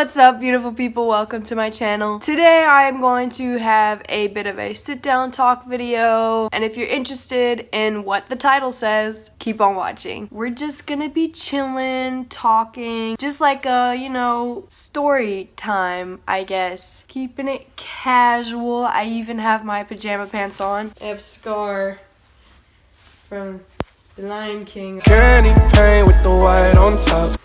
What's up, beautiful people? Welcome to my channel. Today I am going to have a bit of a sit down talk video, and if you're interested in what the title says, keep on watching. We're just gonna be chilling, talking, just like a, story time, I guess. Keeping it casual. I even have my pajama pants on. I have Scar from The Lion King. Candy paint with the white on top.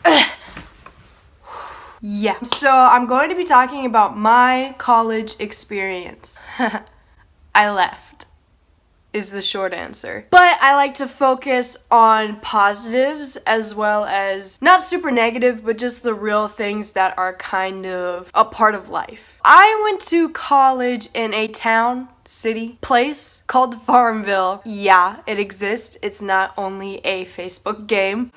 Yeah, so I'm going to be talking about my college experience. I left is the short answer. But I like to focus on positives as well as not super negative, but just the real things that are kind of a part of life. I went to college in a town, city, place called Farmville. Yeah, it exists. It's not only a Facebook game.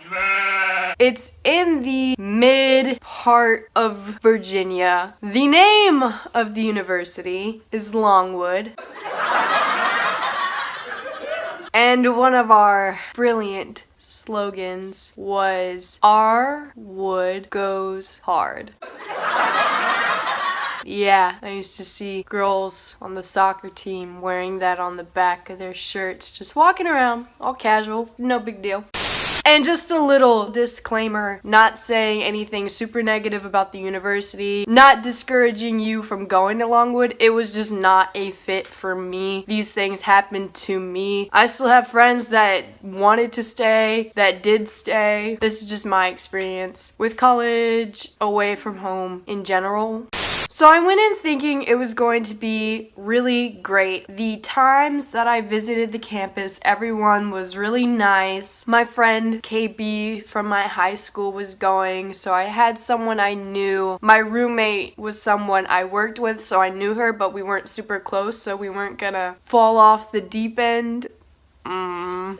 It's in the mid part of Virginia. The name of the university is Longwood. And one of our brilliant slogans was, "Our wood goes hard." Yeah, I used to see girls on the soccer team wearing that on the back of their shirts, just walking around, all casual, no big deal. And just a little disclaimer, not saying anything super negative about the university, not discouraging you from going to Longwood. It was just not a fit for me. These things happened to me. I still have friends that wanted to stay, that did stay. This is just my experience with college, away from home in general. So I went in thinking it was going to be really great. The times that I visited the campus, everyone was really nice. My friend KB from my high school was going, so I had someone I knew. My roommate was someone I worked with, so I knew her, but we weren't super close, so we weren't gonna fall off the deep end.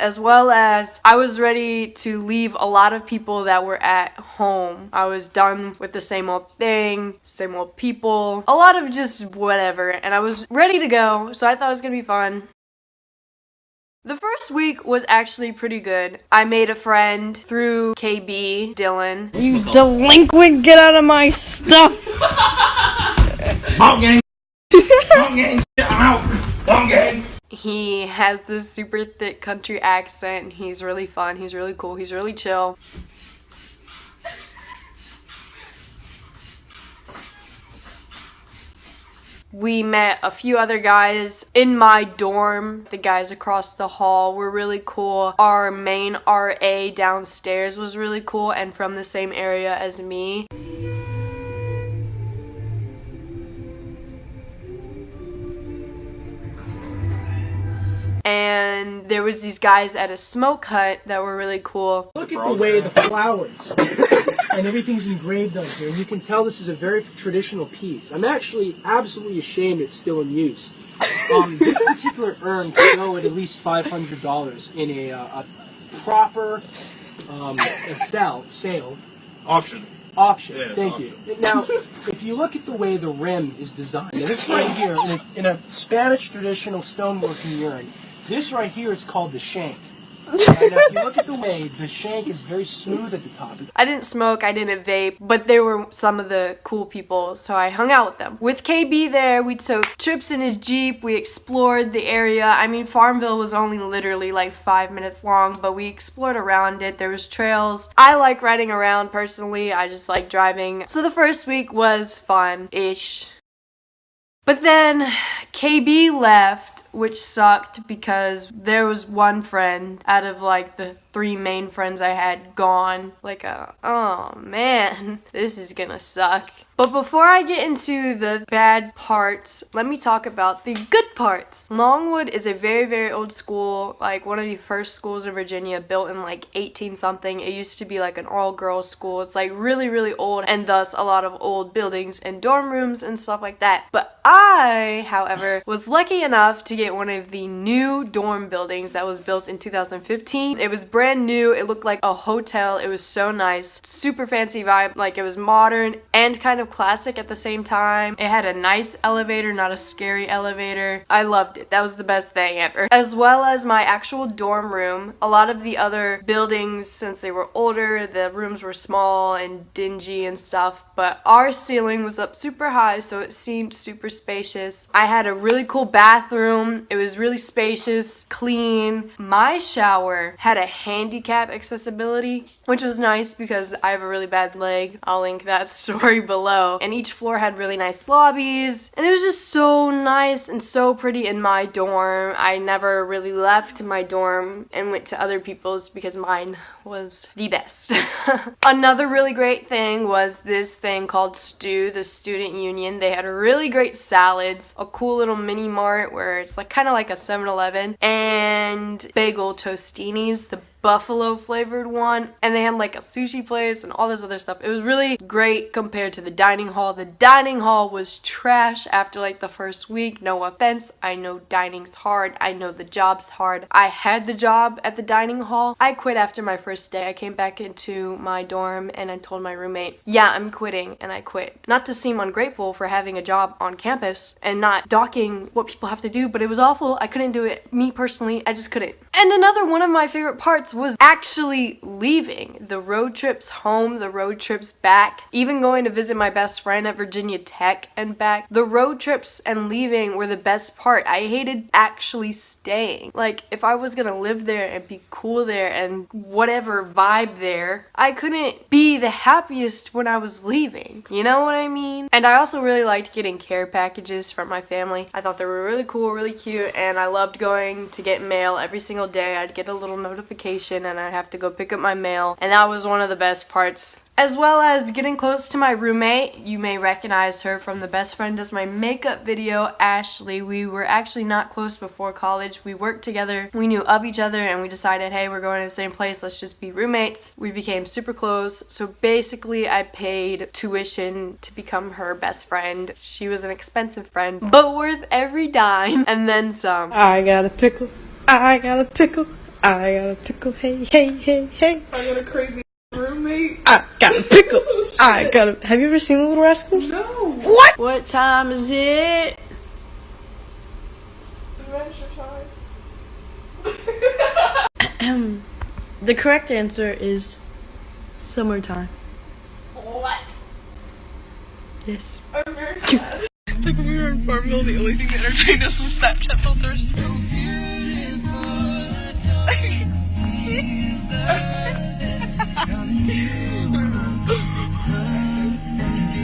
As well as I was ready to leave a lot of people that were at home. I was done with the same old thing, same old people, a lot of just whatever, and I was ready to go, so I thought it was gonna be fun. The first week was actually pretty good. I made a friend through KB, Dylan. You delinquent, get out of my stuff! Ball gang! Ball gang! I'm out! Ball gang! He has this super thick country accent. He's really fun. He's really cool. He's really chill. We met a few other guys in my dorm. The guys across the hall were really cool. Our main RA downstairs was really cool and from the same area as me. And there was these guys at a smoke hut that were really cool. Look at the way the flowers and everything's engraved on here, and you can tell this is a very traditional piece. I'm actually absolutely ashamed it's still in use. This particular urn could go at least $500 in a proper sale. Auction. Yeah, thank auction. you. Now, if you look at the way the rim is designed, and this right here, in a Spanish traditional stoneworking urn, this right here is called the shank. And if you look at the way, the shank is very smooth at the top. I didn't smoke, I didn't vape, but they were some of the cool people, so I hung out with them. With KB there, we took trips in his Jeep, we explored the area. I mean, Farmville was only literally like 5 minutes long, but we explored around it. There was trails. I like riding around personally, I just like driving. So the first week was fun-ish. But then KB left, which sucked because there was one friend out of like the 3 main friends I had gone. Oh man, this is gonna suck. But before I get into the bad parts, let me talk about the good parts. Longwood is a very, very old school, like one of the first schools in Virginia, built in like 18 something. It used to be like an all-girls school. It's like really, really old, and thus a lot of old buildings and dorm rooms and stuff like that. But I, however, was lucky enough to get get one of the new dorm buildings that was built in 2015. It was brand new. It looked like a hotel. It was so nice. Super fancy vibe. Like, it was modern and kind of classic at the same time. It had a nice elevator, not a scary elevator. I loved it. That was the best thing ever. As well as my actual dorm room. A lot of the other buildings, since they were older, the rooms were small and dingy and stuff, but our ceiling was up super high, so it seemed super spacious. I had a really cool bathroom. It was really spacious, clean. My shower had a handicap accessibility, which was nice because I have a really bad leg. I'll link that story below. And each floor had really nice lobbies, and it was just so nice and so pretty in my dorm. I never really left my dorm and went to other people's because mine was the best. Another really great thing was this thing called STU, the Student Union. They had really great salads, a cool little mini mart where it's like kind of like a 7-Eleven, and bagel tostinis, the buffalo flavored one, and they had like a sushi place and all this other stuff. It was really great compared to the dining hall. The dining hall was trash after like the first week. No offense, I know dining's hard. I know the job's hard. I had the job at the dining hall. I quit after my first day. I came back into my dorm and I told my roommate, yeah, I'm quitting, and I quit. Not to seem ungrateful for having a job on campus and not docking what people have to do, but it was awful. I couldn't do it. Me personally, I just couldn't. And another one of my favorite parts was actually leaving. The road trips home, the road trips back, even going to visit my best friend at Virginia Tech and back. The road trips and leaving were the best part. I hated actually staying. Like, if I was gonna live there and be cool there and whatever vibe there, I couldn't be the happiest when I was leaving. You know what I mean? And I also really liked getting care packages from my family. I thought they were really cool, really cute, and I loved going to get mail every single day. I'd get a little notification and I'd have to go pick up my mail, and that was one of the best parts. As well as getting close to my roommate. You may recognize her from the Best Friend Does My Makeup video, Ashley. We were actually not close before college. We worked together, we knew of each other, and we decided, hey, we're going to the same place, let's just be roommates. We became super close, so basically I paid tuition to become her best friend. She was an expensive friend, but worth every dime, and then some. I got a pickle. I got a pickle. I got a pickle. Hey, hey, hey, hey. I got a crazy roommate. I got a pickle. I got a. Have you ever seen Little Rascals? No. What? What time is it? Adventure time. The correct answer is summertime. What? Yes. I'm very sad. It's like when we were in Farmville, the only thing that entertained us was Snapchat filters.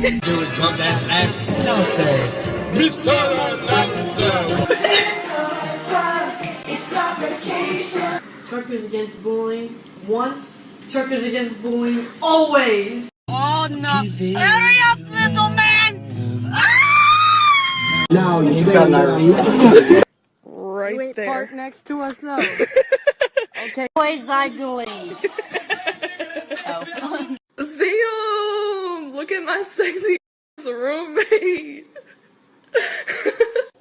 Do it, jump that act. Don't say, Mr. Relaxer. Truckers against bullying. Once. Truckers against bullying. Always. Oh no. Hurry up, little man! Now you got nerves. Right there. Park next to us though. Okay. Boys are going. See him! Look at my sexy roommate.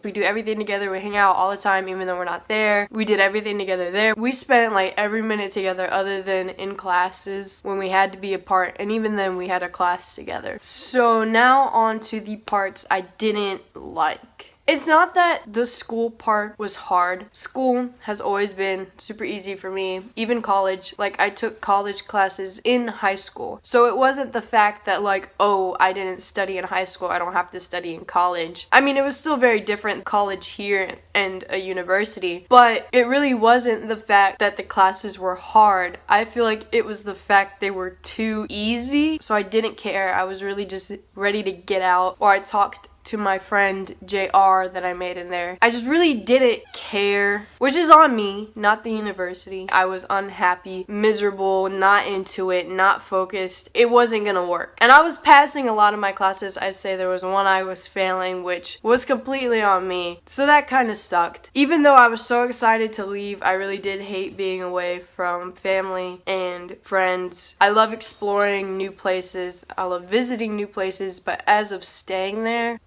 We do everything together. We hang out all the time even though we're not there. We did everything together there. We spent like every minute together other than in classes when we had to be apart, and even then we had a class together. So now on to the parts I didn't like. It's not that the school part was hard. School has always been super easy for me, even college. Like, I took college classes in high school. So it wasn't the fact that like, oh, I didn't study in high school, I don't have to study in college. I mean, it was still very different, college here and a university, but it really wasn't the fact that the classes were hard. I feel like it was the fact they were too easy, so I didn't care. I was really just ready to get out, or I talked to my friend JR that I made in there. I just really didn't care, which is on me, not the university. I was unhappy, miserable, not into it, not focused. It wasn't gonna work. And I was passing a lot of my classes. I say there was one I was failing, which was completely on me. So that kind of sucked. Even though I was so excited to leave, I really did hate being away from family and friends. I love exploring new places. I love visiting new places, but as of staying there,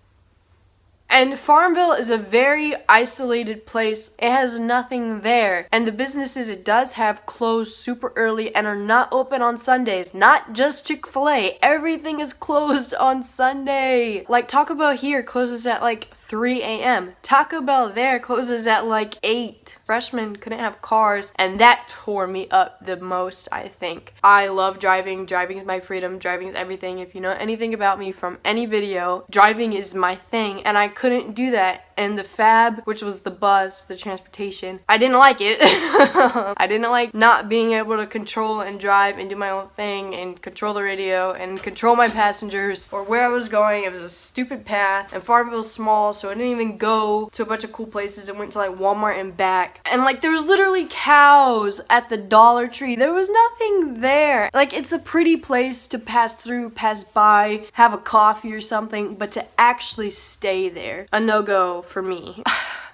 And Farmville is a very isolated place. It has nothing there. And the businesses it does have close super early and are not open on Sundays. Not just Chick-fil-A. Everything is closed on Sunday. Like Taco Bell here closes at like 3 a.m. Taco Bell there closes at like 8. Freshmen couldn't have cars, and that tore me up the most, I think. I love driving. Driving is my freedom. Driving is everything. If you know anything about me from any video, driving is my thing, and I couldn't do that. And the Fab, which was the bus, the transportation, I didn't like it. I didn't like not being able to control and drive and do my own thing and control the radio and control my passengers or where I was going. It was a stupid path, and Farmville's small, so I didn't even go to a bunch of cool places. I went to like Walmart and back, and like there was literally cows at the Dollar Tree. There was nothing there. Like, it's a pretty place to pass through, pass by, have a coffee or something, but to actually stay there, a no-go for me.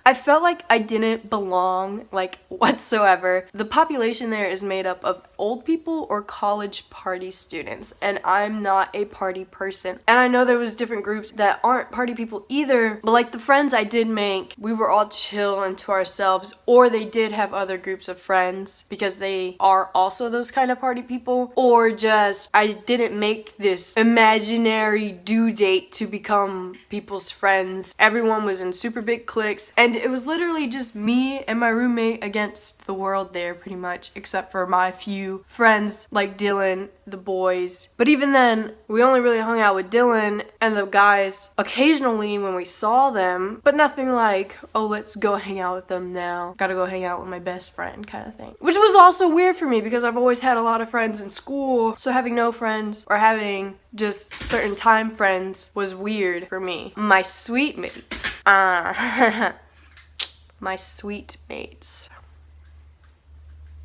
I felt like I didn't belong, like, whatsoever. The population there is made up of old people or college party students, and I'm not a party person. And I know there was different groups that aren't party people either, but like the friends I did make, we were all chill and to ourselves, or they did have other groups of friends because they are also those kind of party people, or just I didn't make this imaginary due date to become people's friends. Everyone was in super big cliques, and it was literally just me and my roommate against the world there, pretty much, except for my few friends like Dylan, the boys. But even then, we only really hung out with Dylan and the guys occasionally when we saw them, but nothing like, oh, let's go hang out with them now. Gotta go hang out with my best friend kind of thing. Which was also weird for me because I've always had a lot of friends in school, so having no friends or having just certain time friends was weird for me. My sweet mates. My sweet mates.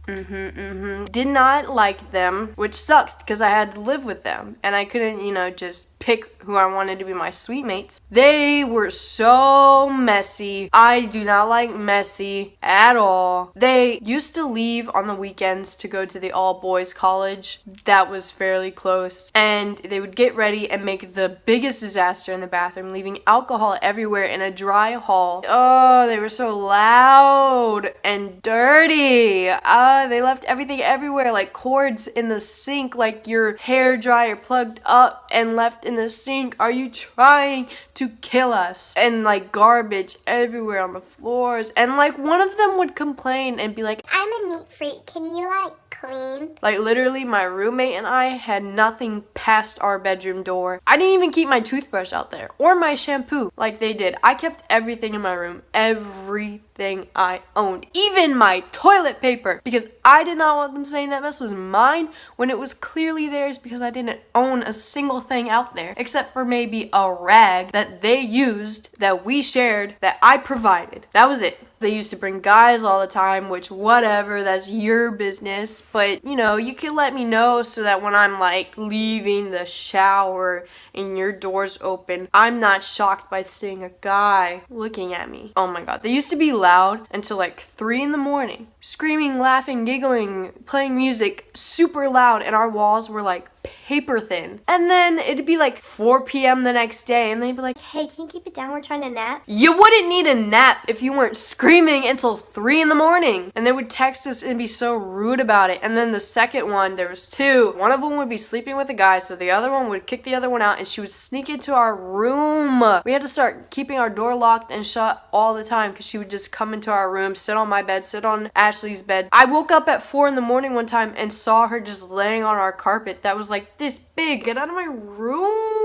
Did not like them, which sucked because I had to live with them and I couldn't, just pick who I wanted to be my sweet mates. They were so messy. I do not like messy at all. They used to leave on the weekends to go to the all boys college that was fairly close, and they would get ready and make the biggest disaster in the bathroom, leaving alcohol everywhere in a dry hall. Oh, they were so loud and dirty. They left everything everywhere, like cords in the sink, like your hair dryer plugged up and left in the sink. Are you trying to kill us? And like garbage everywhere on the floors. And like one of them would complain and be like, I'm a neat freak. Can you clean? Like literally my roommate and I had nothing past our bedroom door. I didn't even keep my toothbrush out there or my shampoo like they did. I kept everything in my room. Everything I owned. Even my toilet paper. Because I did not want them saying that mess was mine when it was clearly theirs, because I didn't own a single thing out there except for maybe a rag that they used, that we shared, that I provided. That was it. They used to bring guys all the time, which whatever, that's your business. But, you can let me know so that when I'm like leaving the shower and your door's open, I'm not shocked by seeing a guy looking at me. Oh my god. They used to be loud until like 3 in the morning. Screaming, laughing, giggling, playing music super loud, and our walls were like paper thin. And then it'd be like 4 p.m. the next day and they'd be like, hey, can you keep it down? We're trying to nap. You wouldn't need a nap if you weren't screaming until 3 in the morning. And they would text us and be so rude about it. And then the second one, there was 2. One of them would be sleeping with a guy, so the other one would kick the other one out and she would sneak into our room. We had to start keeping our door locked and shut all the time because she would just come into our room, sit on my bed, sit on Ashley's bed. I woke up at 4 in the morning one time and saw her just laying on our carpet that was like this big. Get out of my room.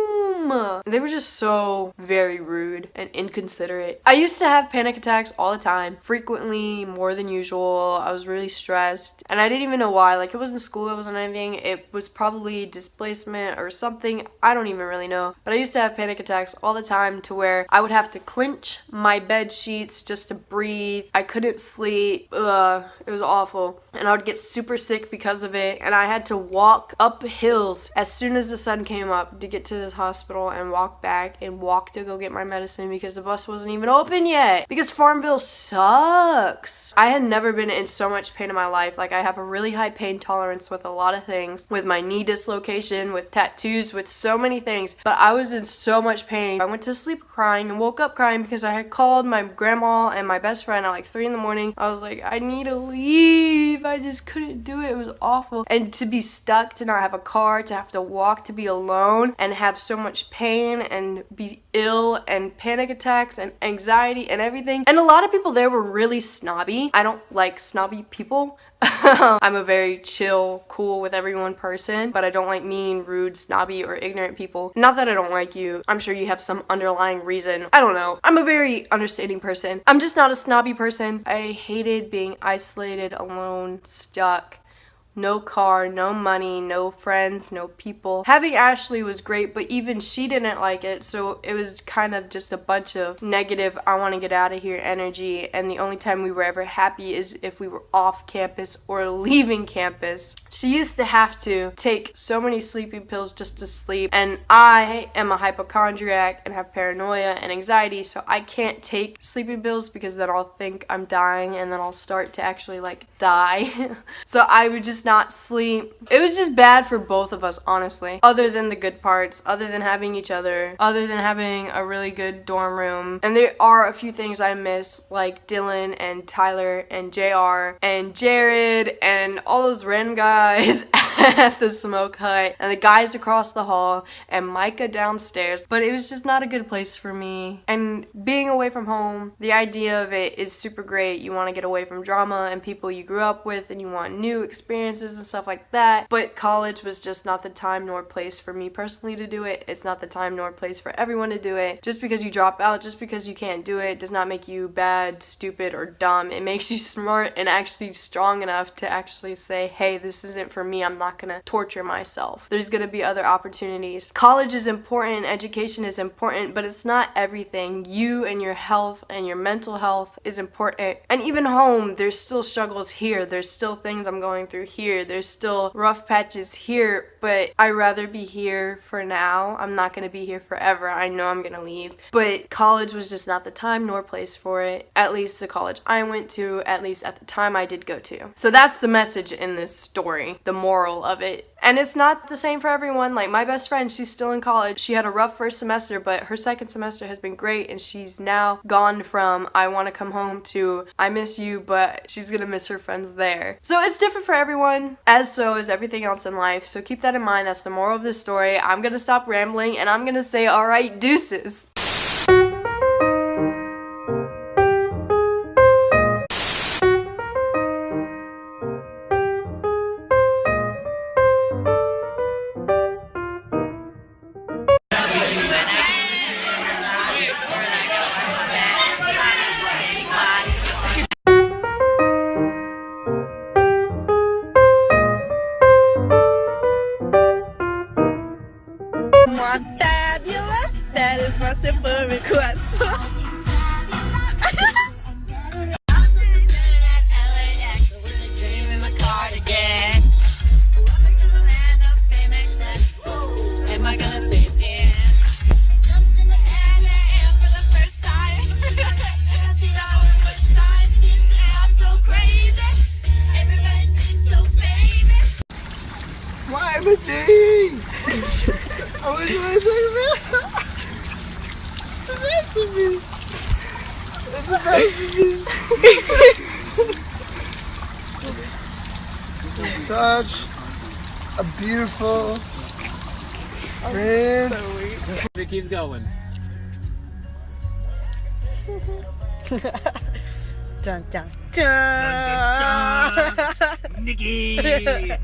They were just so very rude and inconsiderate. I used to have panic attacks all the time, frequently, more than usual. I was really stressed and I didn't even know why. Like, it wasn't school, it wasn't anything. It was probably displacement or something. I don't even really know. But I used to have panic attacks all the time to where I would have to clench my bed sheets just to breathe. I couldn't sleep. It was awful. And I would get super sick because of it. And I had to walk up hills as soon as the sun came up to get to this hospital. hospital and walk back and walk to go get my medicine because the bus wasn't even open yet. Because Farmville sucks. I had never been in so much pain in my life. Like, I have a really high pain tolerance with a lot of things. With my knee dislocation, with tattoos, with so many things. But I was in so much pain. I went to sleep crying and woke up crying because I had called my grandma and my best friend at like 3 in the morning. I was like, I need to leave. I just couldn't do it. It was awful. And to be stuck, to not have a car, to have to walk, to be alone and have so much pain and be ill and panic attacks and anxiety and everything. And a lot of people there were really snobby. I don't like snobby people. I'm a very chill, cool with everyone person, but I don't like mean, rude, snobby, or ignorant people. Not that I don't like you. I'm sure you have some underlying reason. I don't know. I'm a very understanding person. I'm just not a snobby person. I hated being isolated, alone, stuck. No car, no money, no friends, no people. Having Ashley was great, but even she didn't like it, so it was kind of just a bunch of negative, I want to get out of here energy, and the only time we were ever happy is if we were off campus or leaving campus. She used to have to take so many sleeping pills just to sleep, and I am a hypochondriac and have paranoia and anxiety, so I can't take sleeping pills because then I'll think I'm dying and then I'll start to actually like die. So I would just not sleep. It was just bad for both of us, honestly. Other than the good parts, other than having each other, other than having a really good dorm room. And there are a few things I miss, like Dylan and Tyler and JR and Jared and all those random guys at the smoke hut and the guys across the hall and Micah downstairs. But it was just not a good place for me. And being away from home, the idea of it is super great. You want to get away from drama and people you grew up with, and you want new experiences and stuff like that. But college was just not the time nor place for me personally to do it. It's not the time nor place for everyone to do it. Just because you drop out, just because you can't do it, does not make you bad, stupid, or dumb. It makes you smart and actually strong enough to actually say, hey, this isn't for me. I'm not gonna torture myself. There's gonna be other opportunities. College is important, education is important, but it's not everything. You and your health and your mental health is important. And even home, there's still struggles here. There's still things I'm going through here. There's still rough patches here, but I'd rather be here for now. I'm not gonna be here forever. I know I'm gonna leave. But college was just not the time nor place for it. At least the college I went to, at least at the time I did go to. So that's the message in this story, the moral of it. And it's not the same for everyone. Like my best friend, she's still in college. She had a rough first semester, but her second semester has been great, and she's now gone from I want to come home to I miss you, but she's gonna miss her friends there. So it's different for everyone, as so is everything else in life. So keep that in mind. That's the moral of this story. I'm gonna stop rambling and I'm gonna say alright, deuces. Fabulous, that is my simple request. Why, Imogene? I wish you would say that. It's a masterpiece. It's a masterpiece. It's such a beautiful experience. It keeps going. Dun dun dun. Nikki.